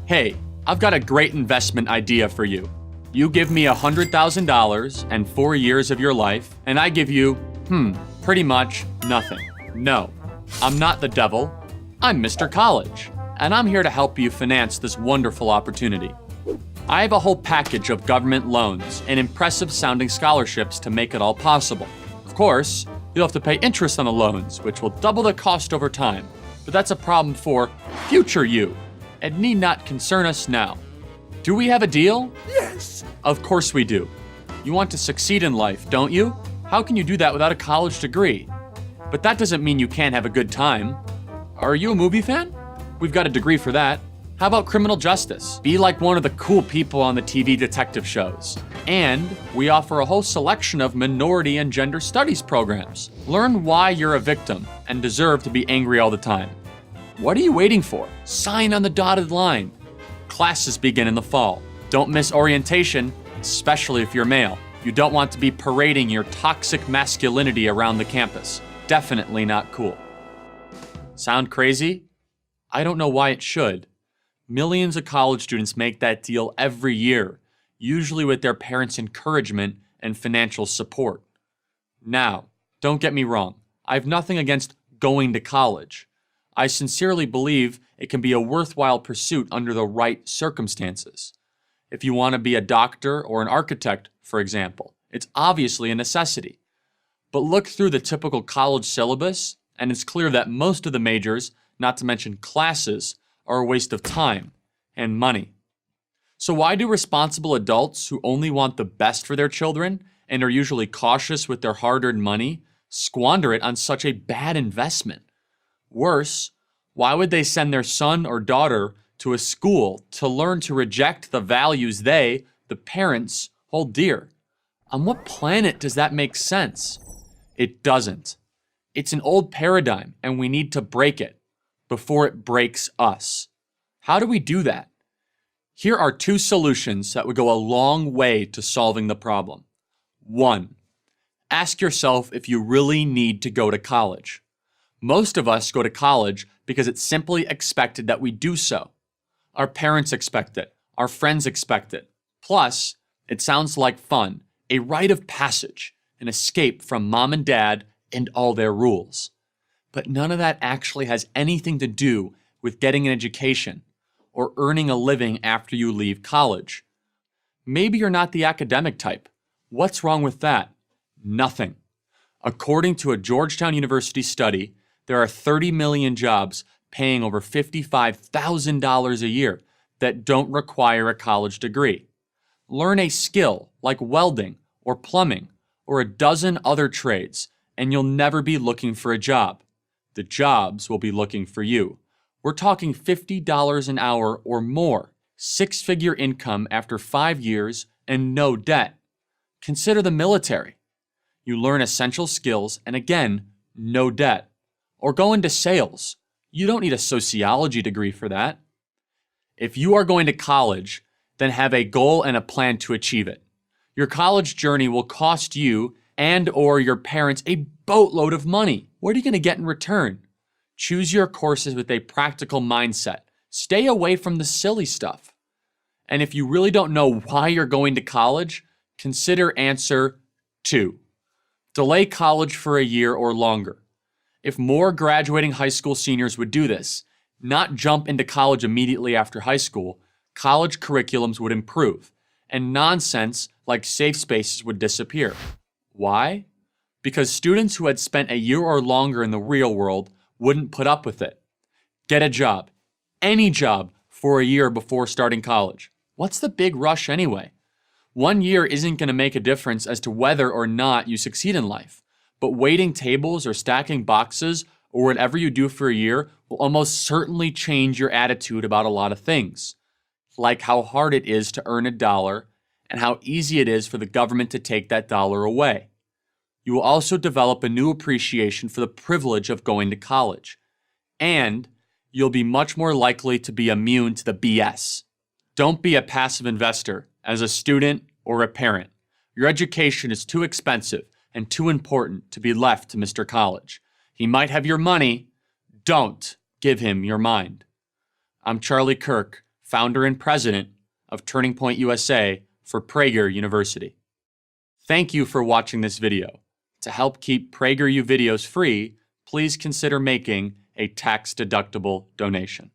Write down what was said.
Hey, I've got a great investment idea for you. You give me $100,000 and 4 years of your life, and I give you, pretty much nothing. No, I'm not the devil. I'm Mr. College, and I'm here to help you finance this wonderful opportunity. I have a whole package of government loans and impressive sounding scholarships to make it all possible. Of course, you'll have to pay interest on the loans, which will double the cost over time, but that's a problem for future you, and need not concern us now. Do we have a deal? Yes. Of course we do. You want to succeed in life, don't you? How can you do that without a college degree? But that doesn't mean you can't have a good time. Are you a movie fan? We've got a degree for that. How about criminal justice? Be like one of the cool people on the TV detective shows. And we offer a whole selection of minority and gender studies programs. Learn why you're a victim and deserve to be angry all the time. What are you waiting for? Sign on the dotted line. Classes begin in the fall. Don't miss orientation, especially if you're male. You don't want to be parading your toxic masculinity around the campus. Definitely not cool. Sound crazy? I don't know why it should. Millions of college students make that deal every year, usually with their parents' encouragement and financial support. Now, don't get me wrong. I have nothing against going to college. I sincerely believe it can be a worthwhile pursuit under the right circumstances. If you want to be a doctor or an architect, for example, it's obviously a necessity. But look through the typical college syllabus, and it's clear that most of the majors, not to mention classes, are a waste of time and money. So why do responsible adults who only want the best for their children and are usually cautious with their hard-earned money squander it on such a bad investment? Worse, why would they send their son or daughter to a school to learn to reject the values they, the parents, hold dear? On what planet does that make sense? It doesn't. It's an old paradigm, and we need to break it before it breaks us. How do we do that? Here are 2 solutions that would go a long way to solving the problem. 1. Ask yourself if you really need to go to college. Most of us go to college because it's simply expected that we do so. Our parents expect it. Our friends expect it. Plus, it sounds like fun, a rite of passage, an escape from mom and dad and all their rules. But none of that actually has anything to do with getting an education or earning a living after you leave college. Maybe you're not the academic type. What's wrong with that? Nothing. According to a Georgetown University study, there are 30 million jobs paying over $55,000 a year that don't require a college degree. Learn a skill like welding or plumbing or a dozen other trades, and you'll never be looking for a job. The jobs will be looking for you. We're talking $50 an hour or more, 6-figure income after 5 years, and no debt. Consider the military. You learn essential skills, and again, no debt. Or go into sales. You don't need a sociology degree for that. If you are going to college, then have a goal and a plan to achieve it. Your college journey will cost you and or your parents a boatload of money. What are you going to get in return? Choose your courses with a practical mindset. Stay away from the silly stuff. And if you really don't know why you're going to college, consider answer 2. Delay college for a year or longer. If more graduating high school seniors would do this, not jump into college immediately after high school, college curriculums would improve, and nonsense like safe spaces would disappear. Why? Because students who had spent a year or longer in the real world wouldn't put up with it. Get a job, any job, for a year before starting college. What's the big rush anyway? 1 year isn't going to make a difference as to whether or not you succeed in life. But waiting tables or stacking boxes or whatever you do for a year will almost certainly change your attitude about a lot of things, like how hard it is to earn $1 and how easy it is for the government to take that dollar away. You will also develop a new appreciation for the privilege of going to college, and you'll be much more likely to be immune to the BS. Don't be a passive investor as a student or a parent. Your education is too expensive and too important to be left to Mr. College. He might have your money. Don't give him your mind. I'm Charlie Kirk, founder and president of Turning Point USA for Prager University. Thank you for watching this video. To help keep PragerU videos free, please consider making a tax-deductible donation.